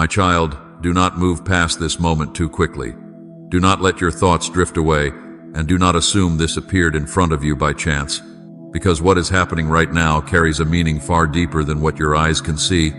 My child, do not move past this moment too quickly. Do not let your thoughts drift away, and do not assume this appeared in front of you by chance, because what is happening right now carries a meaning far deeper than what your eyes can see.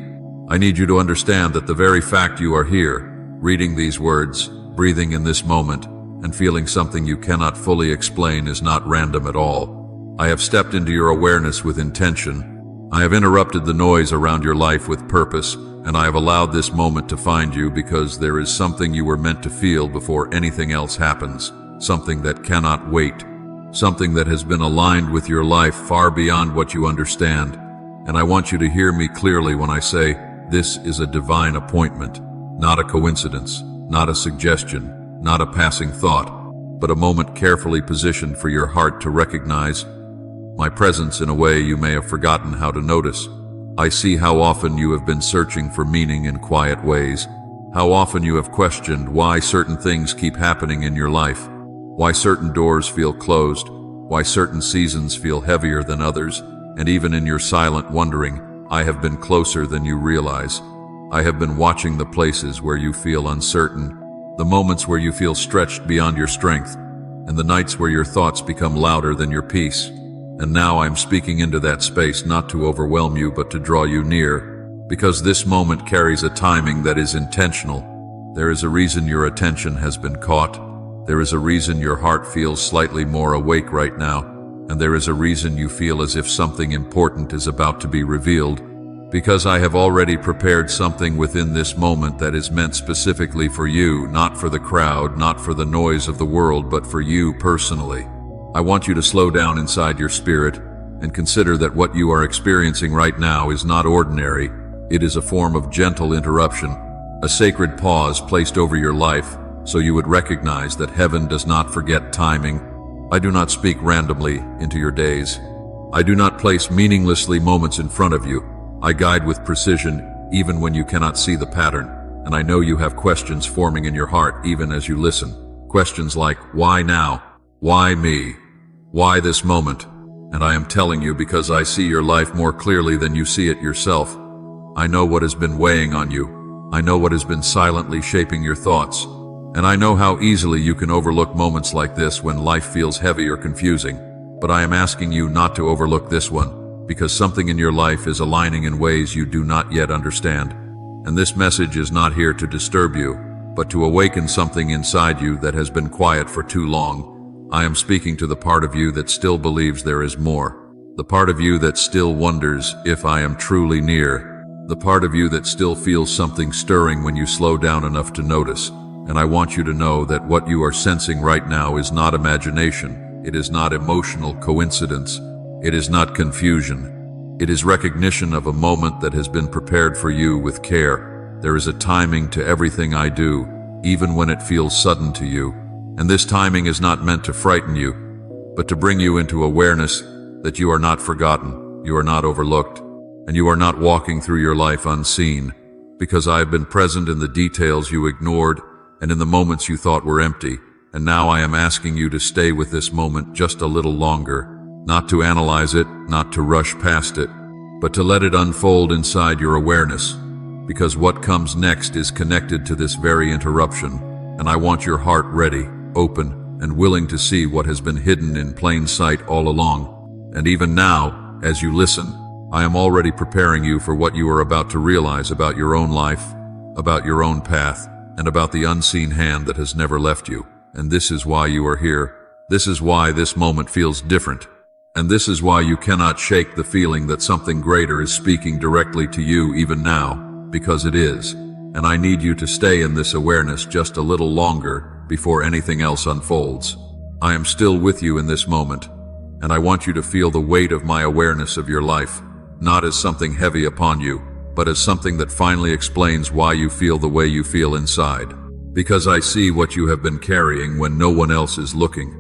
I need you to understand that the very fact you are here, reading these words, breathing in this moment, and feeling something you cannot fully explain is not random at all. I have stepped into your awareness with intention. I have interrupted the noise around your life with purpose, and I have allowed this moment to find you because there is something you were meant to feel before anything else happens, something that cannot wait, something that has been aligned with your life far beyond what you understand. And I want you to hear me clearly when I say, this is a divine appointment, not a coincidence, not a suggestion, not a passing thought, but a moment carefully positioned for your heart to recognize my presence in a way you may have forgotten how to notice. I see how often you have been searching for meaning in quiet ways, how often you have questioned why certain things keep happening in your life, why certain doors feel closed, why certain seasons feel heavier than others, and even in your silent wondering, I have been closer than you realize. I have been watching the places where you feel uncertain, the moments where you feel stretched beyond your strength, and the nights where your thoughts become louder than your peace. And now I'm speaking into that space not to overwhelm you but to draw you near, because this moment carries a timing that is intentional. There is a reason your attention has been caught. There is a reason your heart feels slightly more awake right now, and there is a reason you feel as if something important is about to be revealed. Because I have already prepared something within this moment that is meant specifically for you, not for the crowd, not for the noise of the world, but for you personally. I want you to slow down inside your spirit and consider that what you are experiencing right now is not ordinary. It is a form of gentle interruption, a sacred pause placed over your life so you would recognize that heaven does not forget timing. I do not speak randomly into your days. I do not place meaninglessly moments in front of you. I guide with precision, even when you cannot see the pattern, and I know you have questions forming in your heart even as you listen. Questions like, why now? Why me? Why this moment? And I am telling you because I see your life more clearly than you see it yourself. I know what has been weighing on you. I know what has been silently shaping your thoughts. And I know how easily you can overlook moments like this when life feels heavy or confusing. But I am asking you not to overlook this one, because something in your life is aligning in ways you do not yet understand. And this message is not here to disturb you, but to awaken something inside you that has been quiet for too long. I am speaking to the part of you that still believes there is more, the part of you that still wonders if I am truly near, the part of you that still feels something stirring when you slow down enough to notice. And I want you to know that what you are sensing right now is not imagination. It is not emotional coincidence. It is not confusion. It is recognition of a moment that has been prepared for you with care. There is a timing to everything I do, even when it feels sudden to you. And this timing is not meant to frighten you, but to bring you into awareness that you are not forgotten, you are not overlooked, and you are not walking through your life unseen, because I have been present in the details you ignored and in the moments you thought were empty. And now I am asking you to stay with this moment just a little longer, not to analyze it, not to rush past it, but to let it unfold inside your awareness, because what comes next is connected to this very interruption, and I want your heart ready, open, and willing to see what has been hidden in plain sight all along. And even now, as you listen, I am already preparing you for what you are about to realize about your own life, about your own path, and about the unseen hand that has never left you. And this is why you are here. This is why this moment feels different. And this is why you cannot shake the feeling that something greater is speaking directly to you even now, because it is. And I need you to stay in this awareness just a little longer before anything else unfolds. I am still with you in this moment, and I want you to feel the weight of my awareness of your life, not as something heavy upon you, but as something that finally explains why you feel the way you feel inside. Because I see what you have been carrying when no one else is looking.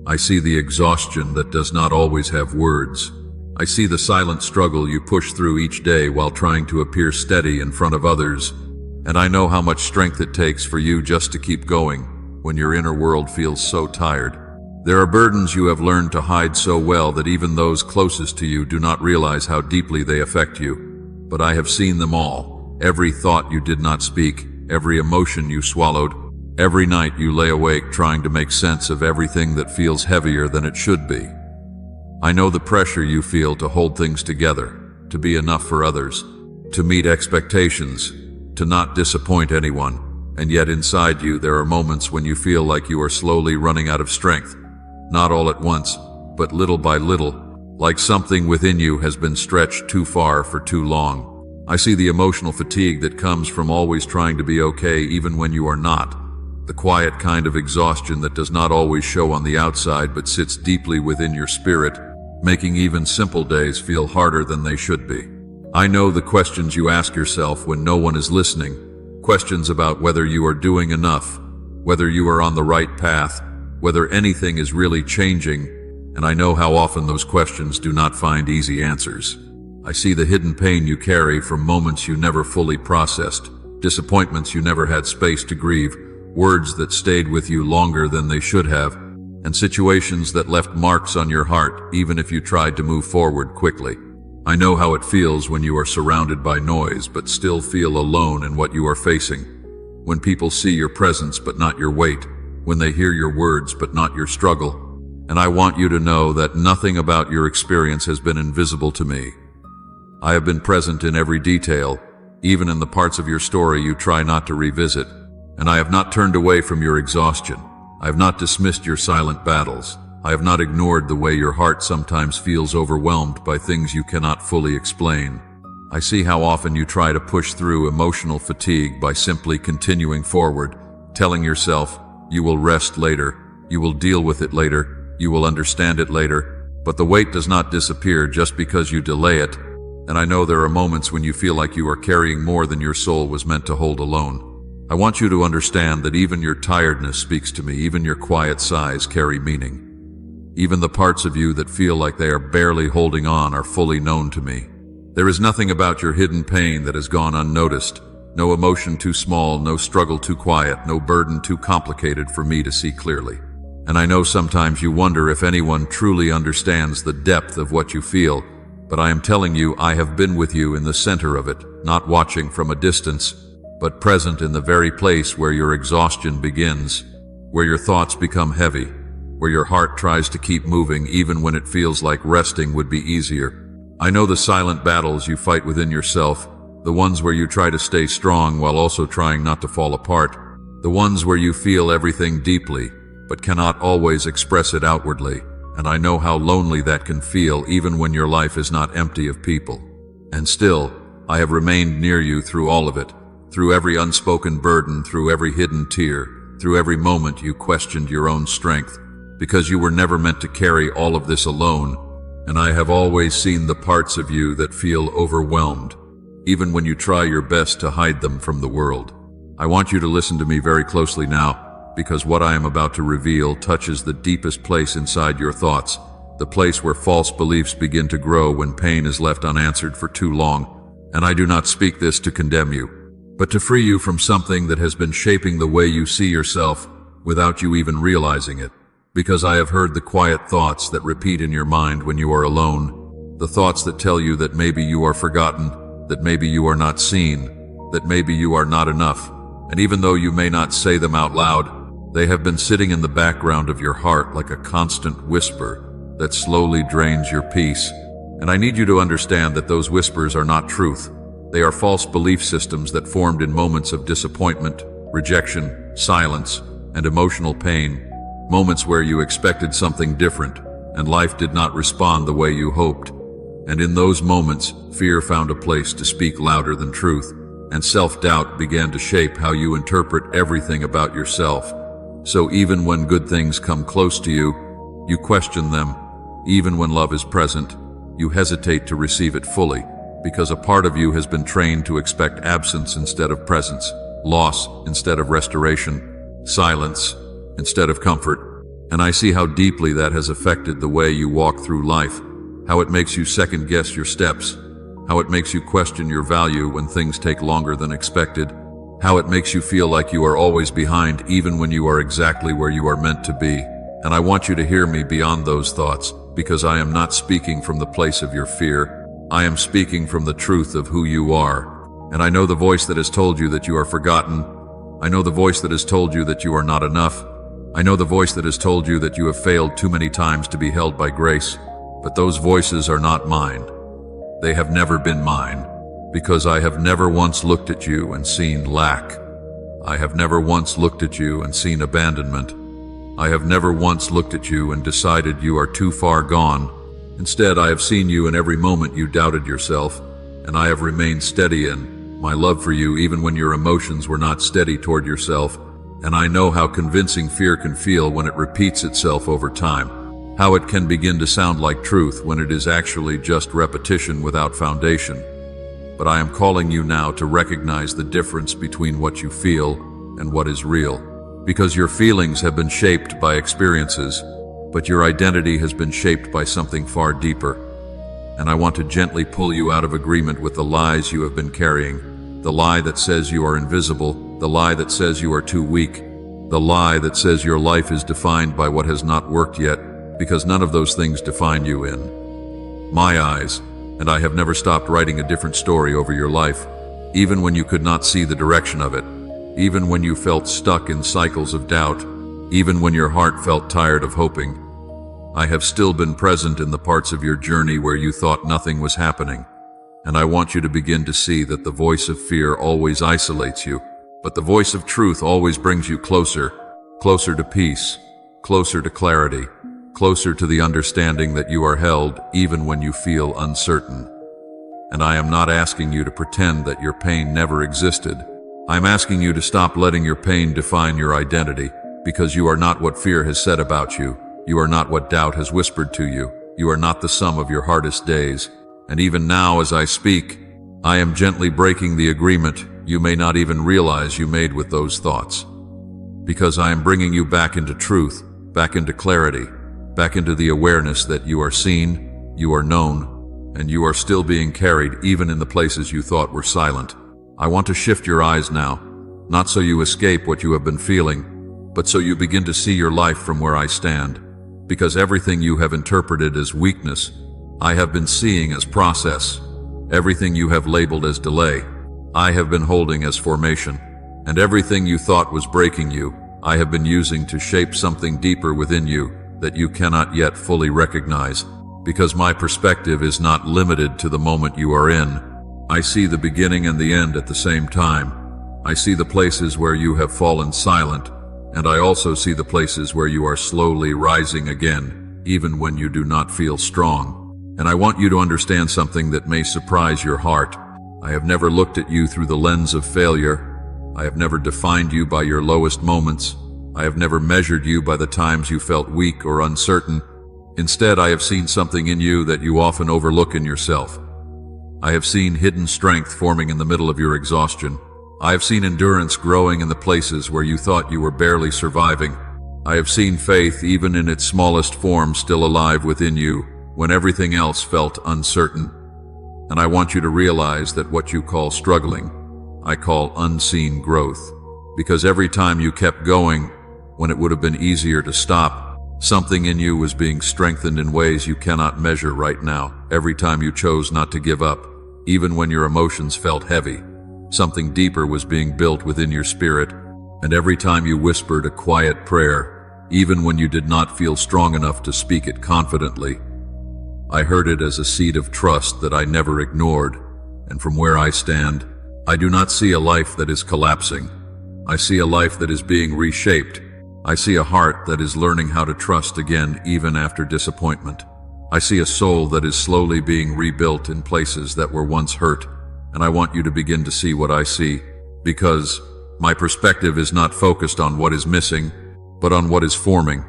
I see the exhaustion that does not always have words. I see the silent struggle you push through each day while trying to appear steady in front of others. And I know how much strength it takes for you just to keep going when your inner world feels so tired. There are burdens you have learned to hide so well that even those closest to you do not realize how deeply they affect you. But I have seen them all, Every thought you did not speak, every emotion you swallowed, every night you lay awake trying to make sense of everything that feels heavier than it should be. I know the pressure you feel to hold things together, to be enough for others, to meet expectations, to not disappoint anyone, and yet inside you there are moments when you feel like you are slowly running out of strength. Not all at once, but little by little, like something within you has been stretched too far for too long. I see the emotional fatigue that comes from always trying to be okay even when you are not. The quiet kind of exhaustion that does not always show on the outside but sits deeply within your spirit, making even simple days feel harder than they should be. I know the questions you ask yourself when no one is listening, questions about whether you are doing enough, whether you are on the right path, whether anything is really changing, and I know how often those questions do not find easy answers. I see the hidden pain you carry from moments you never fully processed, disappointments you never had space to grieve, words that stayed with you longer than they should have, and situations that left marks on your heart even if you tried to move forward quickly. I know how it feels when you are surrounded by noise but still feel alone in what you are facing, when people see your presence but not your weight, when they hear your words but not your struggle. And I want you to know that nothing about your experience has been invisible to me. I have been present in every detail, even in the parts of your story you try not to revisit, and I have not turned away from your exhaustion. I have not dismissed your silent battles. I have not ignored the way your heart sometimes feels overwhelmed by things you cannot fully explain. I see how often you try to push through emotional fatigue by simply continuing forward, telling yourself, you will rest later, you will deal with it later, you will understand it later, but the weight does not disappear just because you delay it, and I know there are moments when you feel like you are carrying more than your soul was meant to hold alone. I want you to understand that even your tiredness speaks to me, even your quiet sighs carry meaning. Even the parts of you that feel like they are barely holding on are fully known to me. There is nothing about your hidden pain that has gone unnoticed, no emotion too small, no struggle too quiet, no burden too complicated for me to see clearly. And I know sometimes you wonder if anyone truly understands the depth of what you feel, but I am telling you I have been with you in the center of it, not watching from a distance, but present in the very place where your exhaustion begins, where your thoughts become heavy, where your heart tries to keep moving even when it feels like resting would be easier. I know the silent battles you fight within yourself, the ones where you try to stay strong while also trying not to fall apart, the ones where you feel everything deeply, but cannot always express it outwardly, and I know how lonely that can feel even when your life is not empty of people. And still, I have remained near you through all of it, through every unspoken burden, through every hidden tear, through every moment you questioned your own strength, because you were never meant to carry all of this alone, and I have always seen the parts of you that feel overwhelmed, even when you try your best to hide them from the world. I want you to listen to me very closely now, because what I am about to reveal touches the deepest place inside your thoughts, the place where false beliefs begin to grow when pain is left unanswered for too long. And I do not speak this to condemn you, but to free you from something that has been shaping the way you see yourself without you even realizing it. Because I have heard the quiet thoughts that repeat in your mind when you are alone, the thoughts that tell you that maybe you are forgotten, that maybe you are not seen, that maybe you are not enough. And even though you may not say them out loud, they have been sitting in the background of your heart like a constant whisper that slowly drains your peace. And I need you to understand that those whispers are not truth. They are false belief systems that formed in moments of disappointment, rejection, silence, and emotional pain, moments where you expected something different, and life did not respond the way you hoped. And in those moments, fear found a place to speak louder than truth, and self-doubt began to shape how you interpret everything about yourself. So even when good things come close to you, you question them. Even when love is present, you hesitate to receive it fully, because a part of you has been trained to expect absence instead of presence, loss instead of restoration, silence instead of comfort. And I see how deeply that has affected the way you walk through life, how it makes you second-guess your steps, how it makes you question your value when things take longer than expected, how it makes you feel like you are always behind even when you are exactly where you are meant to be. And I want you to hear me beyond those thoughts, because I am not speaking from the place of your fear. I am speaking from the truth of who you are. And I know the voice that has told you that you are forgotten. I know the voice that has told you that you are not enough. I know the voice that has told you that you have failed too many times to be held by grace. But those voices are not mine. They have never been mine, because I have never once looked at you and seen lack. I have never once looked at you and seen abandonment. I have never once looked at you and decided you are too far gone. Instead, I have seen you in every moment you doubted yourself, and I have remained steady in my love for you even when your emotions were not steady toward yourself. And I know how convincing fear can feel when it repeats itself over time, how it can begin to sound like truth when it is actually just repetition without foundation. But I am calling you now to recognize the difference between what you feel and what is real, because your feelings have been shaped by experiences, but your identity has been shaped by something far deeper. And I want to gently pull you out of agreement with the lies you have been carrying, the lie that says you are invisible, the lie that says you are too weak, the lie that says your life is defined by what has not worked yet, because none of those things define you in my eyes. And I have never stopped writing a different story over your life, even when you could not see the direction of it, even when you felt stuck in cycles of doubt, even when your heart felt tired of hoping. I have still been present in the parts of your journey where you thought nothing was happening, and I want you to begin to see that the voice of fear always isolates you, but the voice of truth always brings you closer, closer to peace, closer to clarity, closer to the understanding that you are held even when you feel uncertain. And I am not asking you to pretend that your pain never existed. I'm asking you to stop letting your pain define your identity, because you are not what fear has said about you. You are not what doubt has whispered to you. You are not the sum of your hardest days. And even now as I speak, I am gently breaking the agreement you may not even realize you made with those thoughts. Because I am bringing you back into truth, back into clarity, back into the awareness that you are seen, you are known, and you are still being carried even in the places you thought were silent. I want to shift your eyes now, not so you escape what you have been feeling, but so you begin to see your life from where I stand. Because everything you have interpreted as weakness, I have been seeing as process. Everything you have labeled as delay, I have been holding as formation. And everything you thought was breaking you, I have been using to shape something deeper within you that you cannot yet fully recognize. Because my perspective is not limited to the moment you are in. I see the beginning and the end at the same time. I see the places where you have fallen silent, and I also see the places where you are slowly rising again, even when you do not feel strong. And I want you to understand something that may surprise your heart. I have never looked at you through the lens of failure. I have never defined you by your lowest moments. I have never measured you by the times you felt weak or uncertain. Instead, I have seen something in you that you often overlook in yourself. I have seen hidden strength forming in the middle of your exhaustion. I have seen endurance growing in the places where you thought you were barely surviving. I have seen faith, even in its smallest form, still alive within you when everything else felt uncertain. And I want you to realize that what you call struggling, I call unseen growth. Because every time you kept going, when it would have been easier to stop, something in you was being strengthened in ways you cannot measure right now. Every time you chose not to give up, even when your emotions felt heavy, something deeper was being built within your spirit. And every time you whispered a quiet prayer, even when you did not feel strong enough to speak it confidently, I heard it as a seed of trust that I never ignored. And from where I stand, I do not see a life that is collapsing. I see a life that is being reshaped. I see a heart that is learning how to trust again even after disappointment. I see a soul that is slowly being rebuilt in places that were once hurt. And I want you to begin to see what I see, because my perspective is not focused on what is missing, but on what is forming,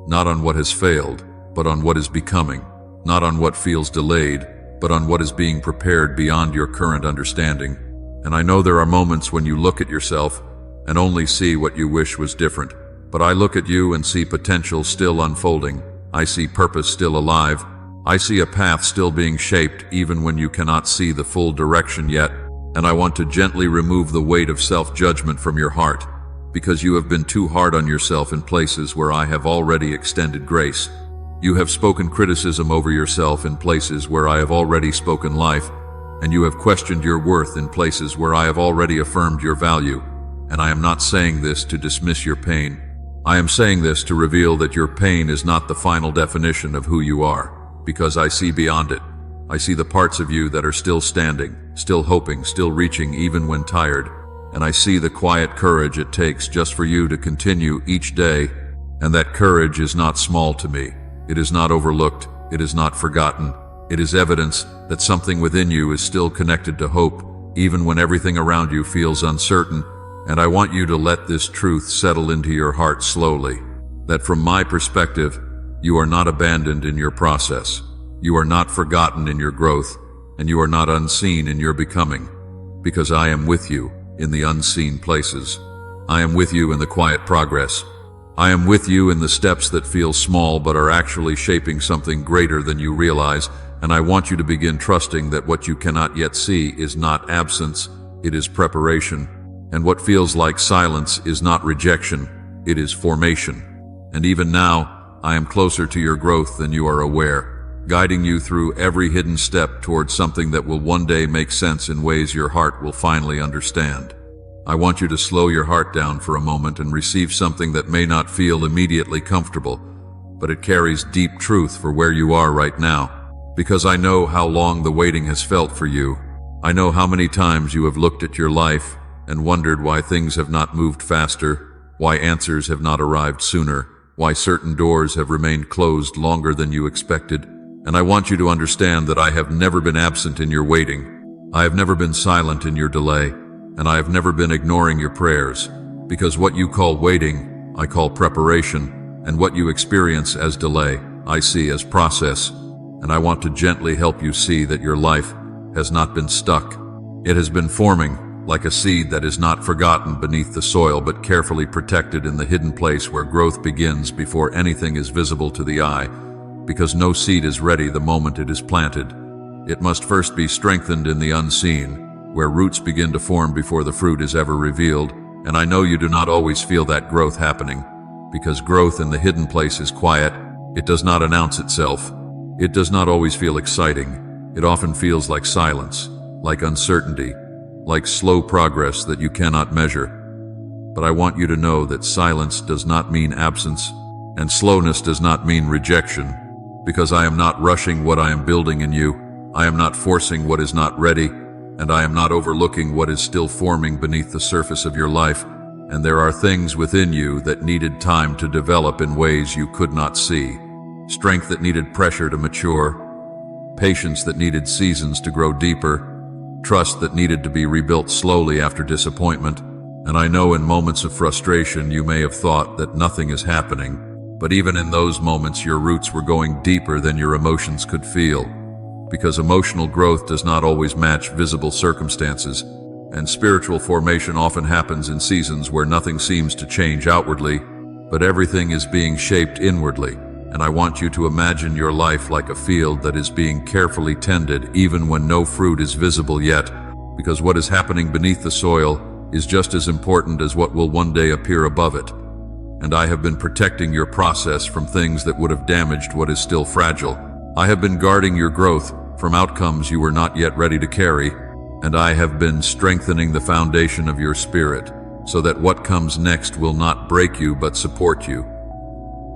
not on what has failed, but on what is becoming, not on what feels delayed, but on what is being prepared beyond your current understanding. And I know there are moments when you look at yourself and only see what you wish was different. But I look at you and see potential still unfolding. I see purpose still alive. I see a path still being shaped even when you cannot see the full direction yet. And I want to gently remove the weight of self-judgment from your heart, because you have been too hard on yourself in places where I have already extended grace. You have spoken criticism over yourself in places where I have already spoken life. and you have questioned your worth in places where I have already affirmed your value. And I am not saying this to dismiss your pain. I am saying this to reveal that your pain is not the final definition of who you are, because I see beyond it. I see the parts of you that are still standing, still hoping, still reaching even when tired. And I see the quiet courage it takes just for you to continue each day. And that courage is not small to me. It is not overlooked. It is not forgotten. It is evidence that something within you is still connected to hope, even when everything around you feels uncertain. And I want you to let this truth settle into your heart slowly, that from my perspective, you are not abandoned in your process. You are not forgotten in your growth, and you are not unseen in your becoming, because I am with you in the unseen places. I am with you in the quiet progress. I am with you in the steps that feel small but are actually shaping something greater than you realize, and I want you to begin trusting that what you cannot yet see is not absence, it is preparation. And what feels like silence is not rejection, it is formation. And even now, I am closer to your growth than you are aware, guiding you through every hidden step towards something that will one day make sense in ways your heart will finally understand. I want you to slow your heart down for a moment and receive something that may not feel immediately comfortable, but it carries deep truth for where you are right now, because I know how long the waiting has felt for you. I know how many times you have looked at your life and wondered why things have not moved faster, why answers have not arrived sooner, why certain doors have remained closed longer than you expected. And I want you to understand that I have never been absent in your waiting. I have never been silent in your delay, and I have never been ignoring your prayers, because what you call waiting, I call preparation, and what you experience as delay, I see as process. And I want to gently help you see that your life has not been stuck. It has been forming, like a seed that is not forgotten beneath the soil but carefully protected in the hidden place where growth begins before anything is visible to the eye, because no seed is ready the moment it is planted. It must first be strengthened in the unseen, where roots begin to form before the fruit is ever revealed. And I know you do not always feel that growth happening, because growth in the hidden place is quiet. It does not announce itself. It does not always feel exciting. It often feels like silence, like uncertainty, like slow progress that you cannot measure. But I want you to know that silence does not mean absence, and slowness does not mean rejection, because I am not rushing what I am building in you. I am not forcing what is not ready, and I am not overlooking what is still forming beneath the surface of your life. And there are things within you that needed time to develop in ways you could not see. Strength that needed pressure to mature, patience that needed seasons to grow deeper, trust that needed to be rebuilt slowly after disappointment. And I know in moments of frustration you may have thought that nothing is happening, but even in those moments your roots were going deeper than your emotions could feel, because emotional growth does not always match visible circumstances, and spiritual formation often happens in seasons where nothing seems to change outwardly, but everything is being shaped inwardly. And I want you to imagine your life like a field that is being carefully tended even when no fruit is visible yet, because what is happening beneath the soil is just as important as what will one day appear above it. And I have been protecting your process from things that would have damaged what is still fragile. I have been guarding your growth from outcomes you were not yet ready to carry, and I have been strengthening the foundation of your spirit so that what comes next will not break you but support you.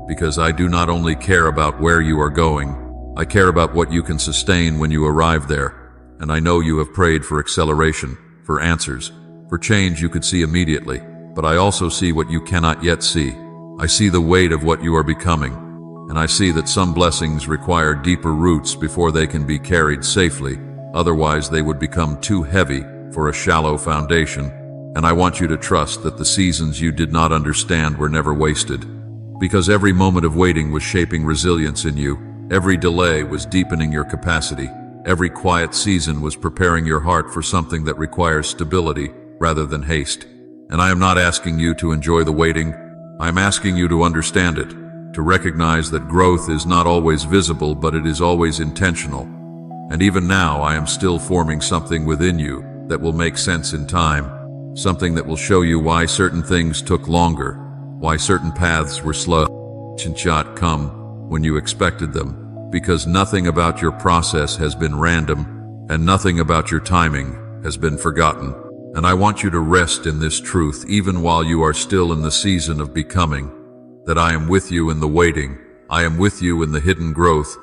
Because I do not only care about where you are going, I care about what you can sustain when you arrive there. And I know you have prayed for acceleration, for answers, for change you could see immediately, but I also see what you cannot yet see. I see the weight of what you are becoming, and I see that some blessings require deeper roots before they can be carried safely. Otherwise, they would become too heavy for a shallow foundation. And I want you to trust that the seasons you did not understand were never wasted, because every moment of waiting was shaping resilience in you. Every delay was deepening your capacity. Every quiet season was preparing your heart for something that requires stability rather than haste. And I am not asking you to enjoy the waiting. I am asking you to understand it, to recognize that growth is not always visible, but it is always intentional. And even now, I am still forming something within you that will make sense in time, something that will show you why certain things took longer, why certain paths were slow, and shot come when you expected them, because nothing about your process has been random. and nothing about your timing has been forgotten. And I want you to rest in this truth even while you are still in the season of becoming, that I am with you in the waiting, I am with you in the hidden growth,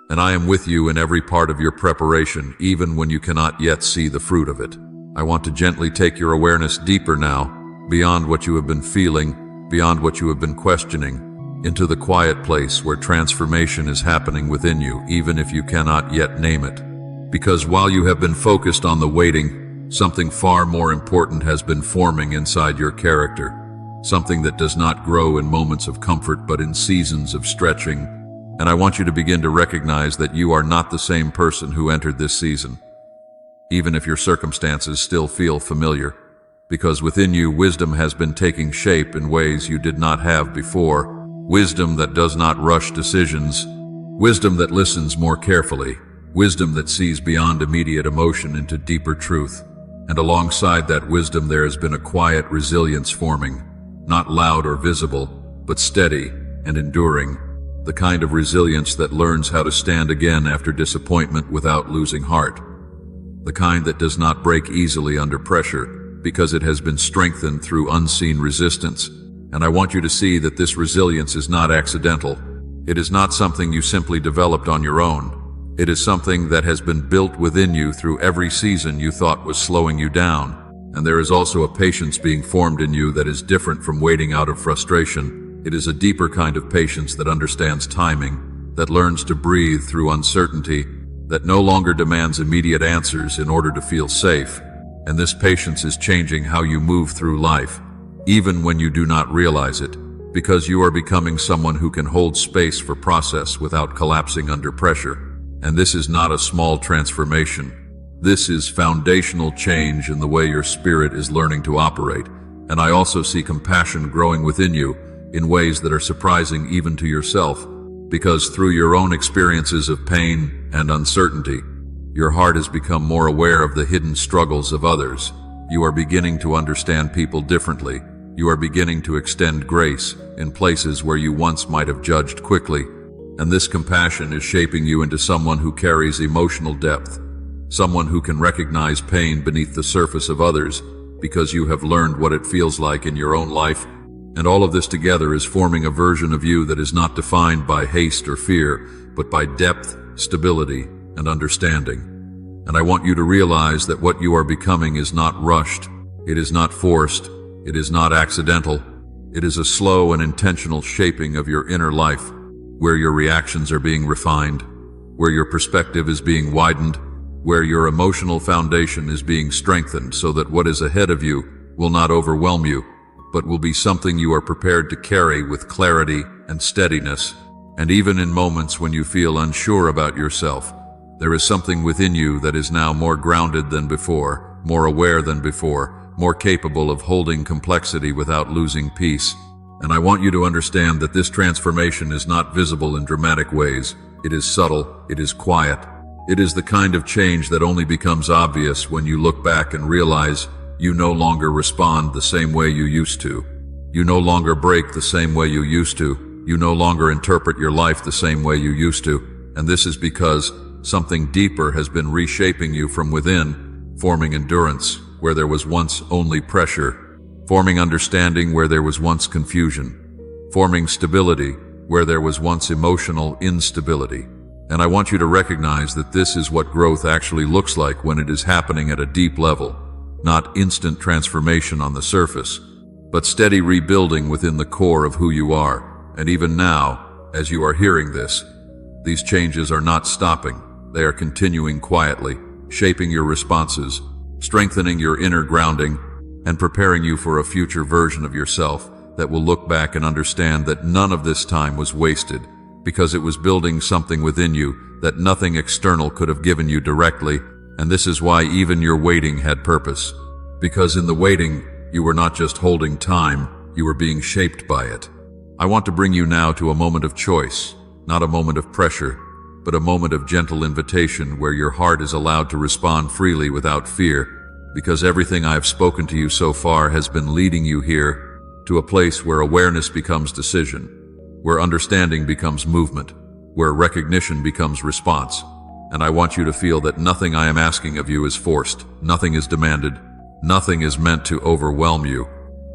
and I am with you in every part of your preparation, even when you cannot yet see the fruit of it. I want to gently take your awareness deeper now, beyond what you have been feeling, beyond what you have been questioning, into the quiet place where transformation is happening within you, even if you cannot yet name it. Because while you have been focused on the waiting, something far more important has been forming inside your character, something that does not grow in moments of comfort but in seasons of stretching. And I want you to begin to recognize that you are not the same person who entered this season, even if your circumstances still feel familiar, because within you wisdom has been taking shape in ways you did not have before, wisdom that does not rush decisions, wisdom that listens more carefully, wisdom that sees beyond immediate emotion into deeper truth. And alongside that wisdom there has been a quiet resilience forming, not loud or visible, but steady and enduring, the kind of resilience that learns how to stand again after disappointment without losing heart, the kind that does not break easily under pressure because it has been strengthened through unseen resistance. And I want you to see that this resilience is not accidental. It is not something you simply developed on your own. It is something that has been built within you through every season you thought was slowing you down. And there is also a patience being formed in you that is different from waiting out of frustration. It is a deeper kind of patience that understands timing, that learns to breathe through uncertainty, that no longer demands immediate answers in order to feel safe. And this patience is changing how you move through life, even when you do not realize it, because you are becoming someone who can hold space for process without collapsing under pressure. And this is not a small transformation. This is foundational change in the way your spirit is learning to operate. And I also see compassion growing within you in ways that are surprising even to yourself, because through your own experiences of pain and uncertainty, your heart has become more aware of the hidden struggles of others. You are beginning to understand people differently. You are beginning to extend grace in places where you once might have judged quickly. And this compassion is shaping you into someone who carries emotional depth, someone who can recognize pain beneath the surface of others, because you have learned what it feels like in your own life. And all of this together is forming a version of you that is not defined by haste or fear, but by depth, stability, and understanding. And I want you to realize that what you are becoming is not rushed, it is not forced, it is not accidental. It is a slow and intentional shaping of your inner life, where your reactions are being refined, where your perspective is being widened, where your emotional foundation is being strengthened so that what is ahead of you will not overwhelm you, but will be something you are prepared to carry with clarity and steadiness. And even in moments when you feel unsure about yourself, there is something within you that is now more grounded than before, more aware than before, more capable of holding complexity without losing peace. And I want you to understand that this transformation is not visible in dramatic ways. It is subtle, it is quiet. It is the kind of change that only becomes obvious when you look back and realize you no longer respond the same way you used to. You no longer break the same way you used to. You no longer interpret your life the same way you used to. And this is because something deeper has been reshaping you from within, forming endurance where there was once only pressure, forming understanding where there was once confusion, forming stability where there was once emotional instability. And I want you to recognize that this is what growth actually looks like when it is happening at a deep level, not instant transformation on the surface, but steady rebuilding within the core of who you are. And even now, as you are hearing this, these changes are not stopping. They are continuing quietly, shaping your responses, strengthening your inner grounding, and preparing you for a future version of yourself that will look back and understand that none of this time was wasted, because it was building something within you that nothing external could have given you directly. And this is why even your waiting had purpose, because in the waiting, you were not just holding time, you were being shaped by it. I want to bring you now to a moment of choice, not a moment of pressure, but a moment of gentle invitation where your heart is allowed to respond freely without fear, because everything I have spoken to you so far has been leading you here to a place where awareness becomes decision, where understanding becomes movement, where recognition becomes response. And I want you to feel that nothing I am asking of you is forced, nothing is demanded, nothing is meant to overwhelm you,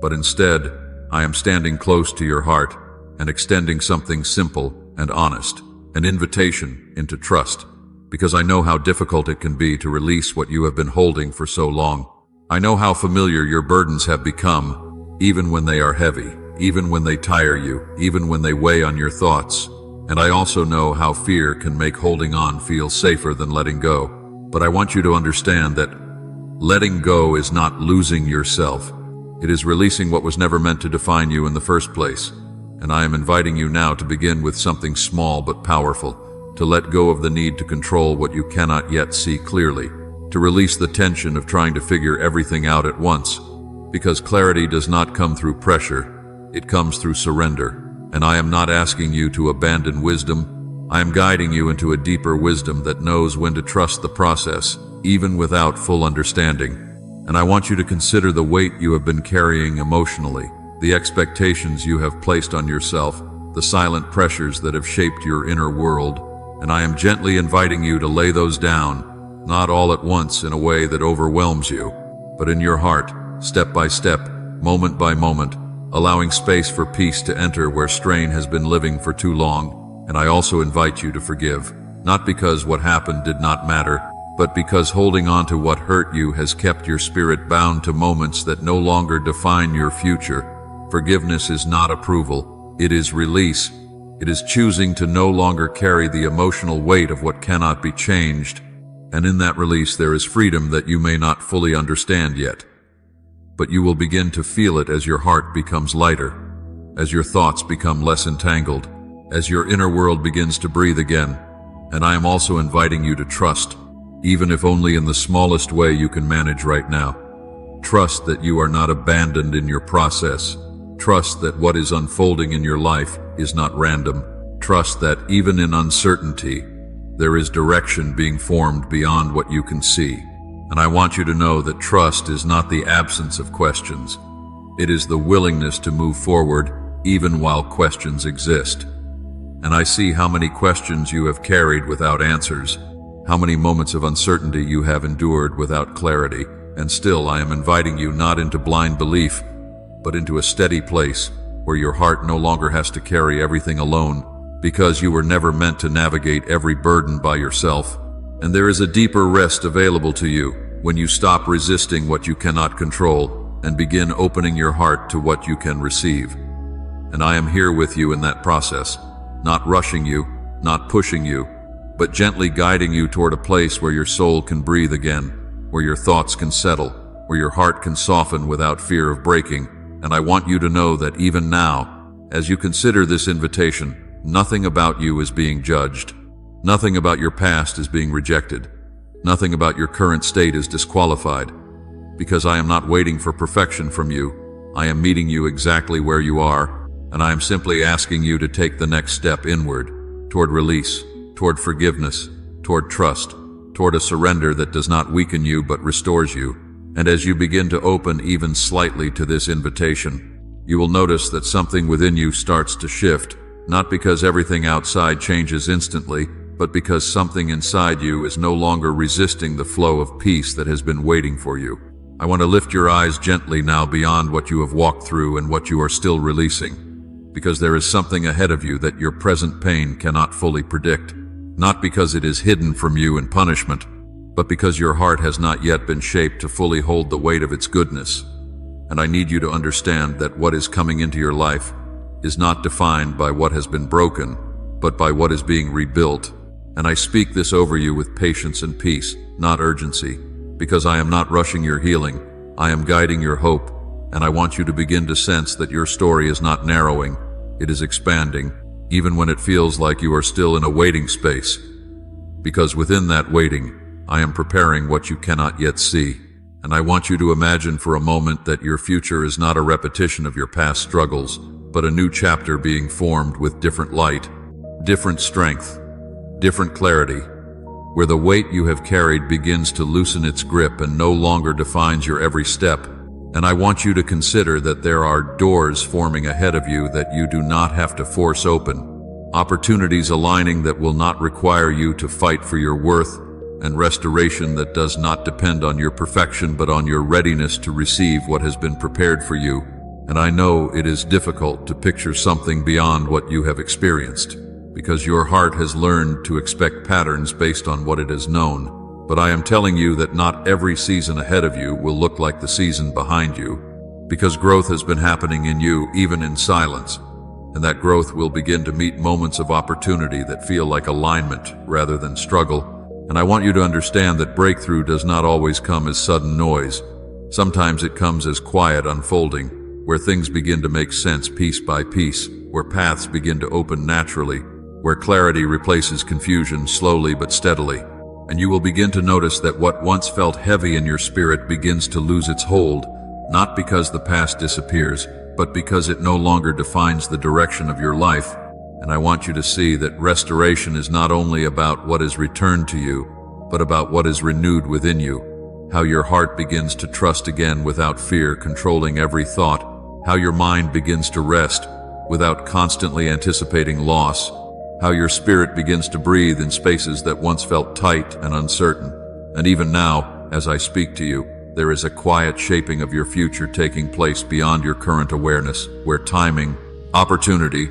but instead, I am standing close to your heart and extending something simple and honest, an invitation into trust, because I know how difficult it can be to release what you have been holding for so long. I know how familiar your burdens have become, even when they are heavy, even when they tire you, even when they weigh on your thoughts. And I also know how fear can make holding on feel safer than letting go. But I want you to understand that letting go is not losing yourself. It is releasing what was never meant to define you in the first place. And I am inviting you now to begin with something small but powerful, to let go of the need to control what you cannot yet see clearly, to release the tension of trying to figure everything out at once. Because clarity does not come through pressure, it comes through surrender. And I am not asking you to abandon wisdom. I am guiding you into a deeper wisdom that knows when to trust the process, even without full understanding. And I want you to consider the weight you have been carrying emotionally, the expectations you have placed on yourself, the silent pressures that have shaped your inner world. And I am gently inviting you to lay those down, not all at once in a way that overwhelms you, but in your heart, step by step, moment by moment, allowing space for peace to enter where strain has been living for too long. And I also invite you to forgive, not because what happened did not matter, but because holding on to what hurt you has kept your spirit bound to moments that no longer define your future. Forgiveness is not approval, it is release. It is choosing to no longer carry the emotional weight of what cannot be changed. And in that release there is freedom that you may not fully understand yet. But you will begin to feel it as your heart becomes lighter, as your thoughts become less entangled, as your inner world begins to breathe again. And I am also inviting you to trust, even if only in the smallest way you can manage right now. Trust that you are not abandoned in your process. Trust that what is unfolding in your life is not random. Trust that even in uncertainty, there is direction being formed beyond what you can see. And I want you to know that trust is not the absence of questions. It is the willingness to move forward even while questions exist. And I see how many questions you have carried without answers, how many moments of uncertainty you have endured without clarity. And still I am inviting you not into blind belief, but into a steady place where your heart no longer has to carry everything alone, because you were never meant to navigate every burden by yourself. And there is a deeper rest available to you when you stop resisting what you cannot control and begin opening your heart to what you can receive. And I am here with you in that process, not rushing you, not pushing you, but gently guiding you toward a place where your soul can breathe again, where your thoughts can settle, where your heart can soften without fear of breaking. And I want you to know that even now, as you consider this invitation, nothing about you is being judged. Nothing about your past is being rejected. Nothing about your current state is disqualified. Because I am not waiting for perfection from you. I am meeting you exactly where you are, and I am simply asking you to take the next step inward, toward release, toward forgiveness, toward trust, toward a surrender that does not weaken you but restores you. And as you begin to open even slightly to this invitation, you will notice that something within you starts to shift, not because everything outside changes instantly, but because something inside you is no longer resisting the flow of peace that has been waiting for you. I want to lift your eyes gently now beyond what you have walked through and what you are still releasing, because there is something ahead of you that your present pain cannot fully predict, not because it is hidden from you in punishment, but because your heart has not yet been shaped to fully hold the weight of its goodness. And I need you to understand that what is coming into your life is not defined by what has been broken, but by what is being rebuilt. And I speak this over you with patience and peace, not urgency, because I am not rushing your healing. I am guiding your hope, and I want you to begin to sense that your story is not narrowing, it is expanding, even when it feels like you are still in a waiting space. Because within that waiting, I am preparing what you cannot yet see. And I want you to imagine for a moment that your future is not a repetition of your past struggles, but a new chapter being formed with different light, different strength, different clarity, where the weight you have carried begins to loosen its grip and no longer defines your every step. And I want you to consider that there are doors forming ahead of you that you do not have to force open, opportunities aligning that will not require you to fight for your worth, and restoration that does not depend on your perfection but on your readiness to receive what has been prepared for you. And I know it is difficult to picture something beyond what you have experienced, because your heart has learned to expect patterns based on what it has known. But I am telling you that not every season ahead of you will look like the season behind you, because growth has been happening in you even in silence, and that growth will begin to meet moments of opportunity that feel like alignment rather than struggle. And I want you to understand that breakthrough does not always come as sudden noise. Sometimes it comes as quiet unfolding, where things begin to make sense piece by piece, where paths begin to open naturally, where clarity replaces confusion slowly but steadily. And you will begin to notice that what once felt heavy in your spirit begins to lose its hold, not because the past disappears, but because it no longer defines the direction of your life. And I want you to see that restoration is not only about what is returned to you, but about what is renewed within you, how your heart begins to trust again without fear controlling every thought, how your mind begins to rest without constantly anticipating loss, how your spirit begins to breathe in spaces that once felt tight and uncertain. And even now, as I speak to you, there is a quiet shaping of your future taking place beyond your current awareness, where timing, opportunity,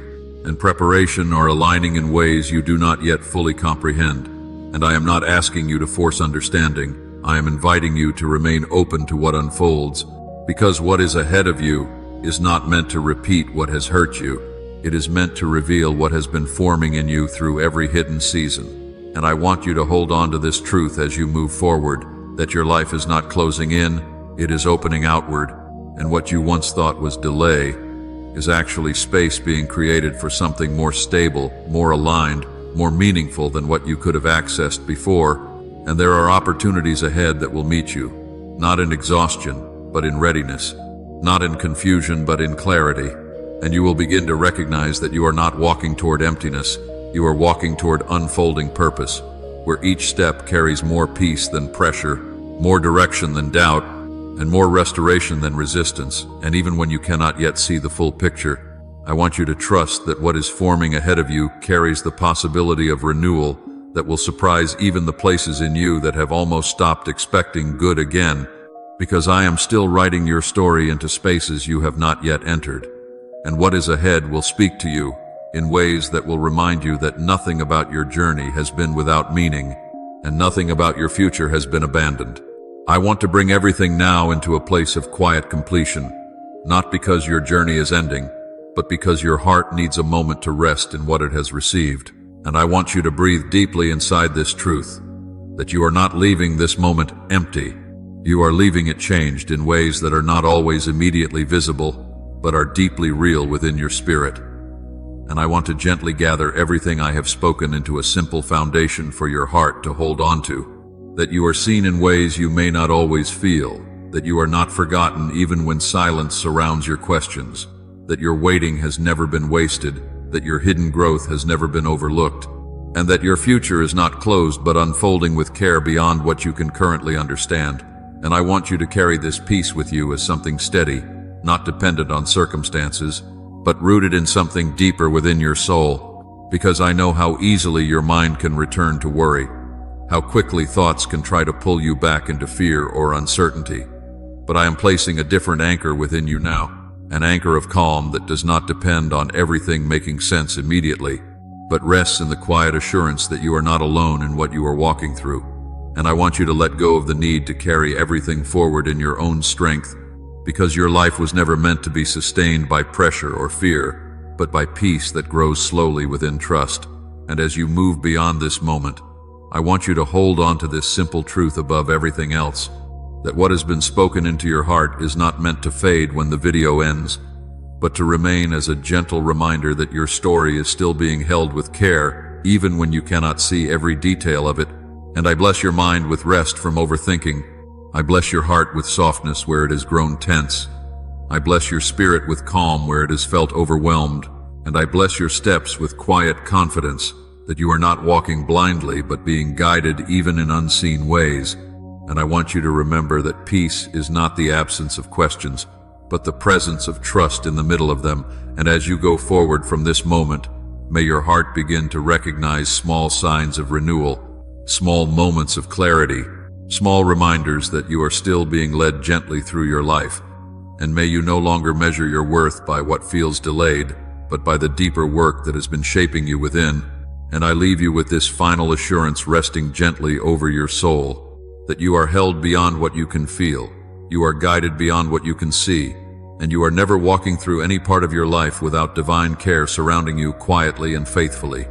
and preparation are aligning in ways you do not yet fully comprehend. And I am not asking you to force understanding. I am inviting you to remain open to what unfolds, because what is ahead of you is not meant to repeat what has hurt you. It is meant to reveal what has been forming in you through every hidden season. And I want you to hold on to this truth as you move forward, that your life is not closing in, it is opening outward, and what you once thought was delay is actually space being created for something more stable, more aligned, more meaningful than what you could have accessed before. And there are opportunities ahead that will meet you, not in exhaustion, but in readiness, not in confusion, but in clarity. And you will begin to recognize that you are not walking toward emptiness, you are walking toward unfolding purpose, where each step carries more peace than pressure, more direction than doubt, and more restoration than resistance. And even when you cannot yet see the full picture, I want you to trust that what is forming ahead of you carries the possibility of renewal that will surprise even the places in you that have almost stopped expecting good again, because I am still writing your story into spaces you have not yet entered. And what is ahead will speak to you in ways that will remind you that nothing about your journey has been without meaning, and nothing about your future has been abandoned. I want to bring everything now into a place of quiet completion, not because your journey is ending, but because your heart needs a moment to rest in what it has received. And I want you to breathe deeply inside this truth, that you are not leaving this moment empty. You are leaving it changed in ways that are not always immediately visible, but are deeply real within your spirit. And I want to gently gather everything I have spoken into a simple foundation for your heart to hold on to. That you are seen in ways you may not always feel, that you are not forgotten even when silence surrounds your questions, that your waiting has never been wasted, that your hidden growth has never been overlooked, and that your future is not closed but unfolding with care beyond what you can currently understand. And I want you to carry this peace with you as something steady, not dependent on circumstances, but rooted in something deeper within your soul, because I know how easily your mind can return to worry, how quickly thoughts can try to pull you back into fear or uncertainty. But I am placing a different anchor within you now, an anchor of calm that does not depend on everything making sense immediately, but rests in the quiet assurance that you are not alone in what you are walking through. And I want you to let go of the need to carry everything forward in your own strength, because your life was never meant to be sustained by pressure or fear, but by peace that grows slowly within trust. And as you move beyond this moment, I want you to hold on to this simple truth above everything else, that what has been spoken into your heart is not meant to fade when the video ends, but to remain as a gentle reminder that your story is still being held with care, even when you cannot see every detail of it. And I bless your mind with rest from overthinking. I bless your heart with softness where it has grown tense. I bless your spirit with calm where it has felt overwhelmed. And I bless your steps with quiet confidence, that you are not walking blindly but being guided even in unseen ways. And I want you to remember that peace is not the absence of questions, but the presence of trust in the middle of them. And as you go forward from this moment, May your heart begin to recognize small signs of renewal, small moments of clarity, small reminders that you are still being led gently through your life. And may you no longer measure your worth by what feels delayed, but by the deeper work that has been shaping you within. And I leave you with this final assurance resting gently over your soul, that you are held beyond what you can feel, you are guided beyond what you can see, and you are never walking through any part of your life without divine care surrounding you quietly and faithfully.